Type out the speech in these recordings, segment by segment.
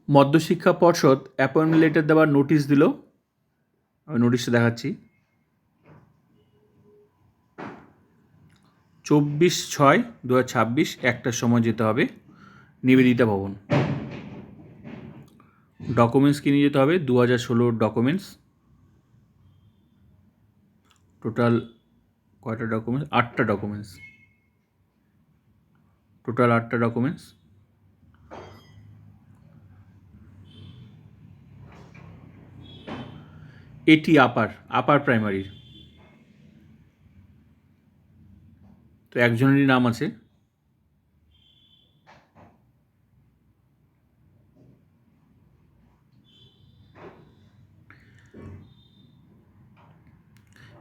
মধ্যশিক্ষা পর্ষদ appointment letter দেওয়ার notice দিল। আমি নোটিশটা দেখাচ্ছি। 24/6/2026 একটার সময় যেতে হবে নিবেদিতা ভবন। ডকুমেন্টস কিনে যেতে হবে 2016 ডকুমেন্টস। টোটাল কয়টা ডকুমেন্টস? 8টা ডকুমেন্টস। টোটাল 8টা ডকুমেন্টস। এটি আপার প্রাইমারির। তো একজনেরই নাম আছে।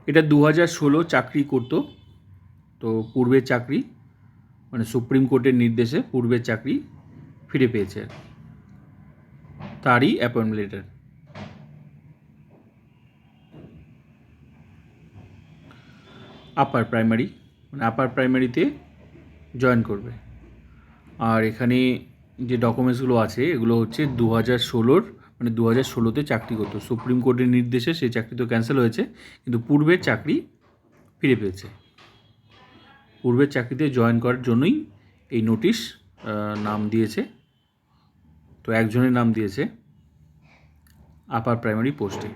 এটা 2016 চাকরি করতো। তো পূর্বের চাকরি মানে সুপ্রিম কোর্টের নির্দেশে পূর্বের চাকরি ফিরে পেয়েছে, তারই অ্যাপয়েন্টমেন্ট লেটার। আপার প্রাইমারি মানে আপার প্রাইমারিতে জয়েন করবে। আর এখানে যে ডকুমেন্টসগুলো আছে এগুলো হচ্ছে 2016 মানে 2016তে চাকরি করতো। সুপ্রিম কোর্টের নির্দেশে সেই চাকরি তো ক্যান্সেল হয়েছে, কিন্তু পূর্বের চাকরি ফিরে পেয়েছে। পূর্বের চাকরিতে জয়েন করার জন্যই এই নোটিশ নাম দিয়েছে। তো একজনের নাম দিয়েছে আপার প্রাইমারি পোস্টে।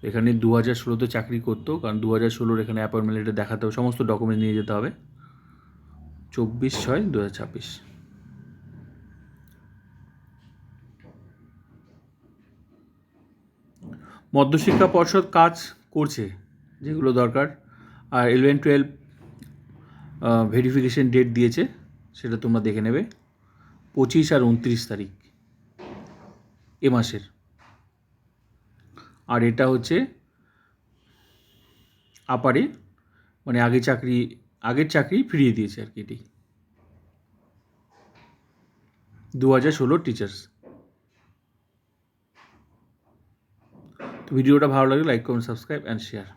এখানে 2016তে চাকরি করতো, কারণ 2016 এখানে অ্যাপয়েন্টমেন্ট লেটার দেখাতে হবে, সমস্ত ডকুমেন্ট নিয়ে যেতে হবে। 24/6/2026। মধ্যশিক্ষা পর্ষদ কাজ করছে যেগুলো দরকার। আর 11-12 ভেরিফিকেশন ডেট দিয়েছে, সেটা তোমরা দেখে নেবে। 25 আর 29 তারিখ এ মাসের। আর এটা হচ্ছে আপারে মানে আগের চাকরি ফিরিয়ে দিয়েছে আর কি। এটি 2016 টিচার্স। তো ভিডিওটা ভালো লাগলে like, comment, subscribe and share.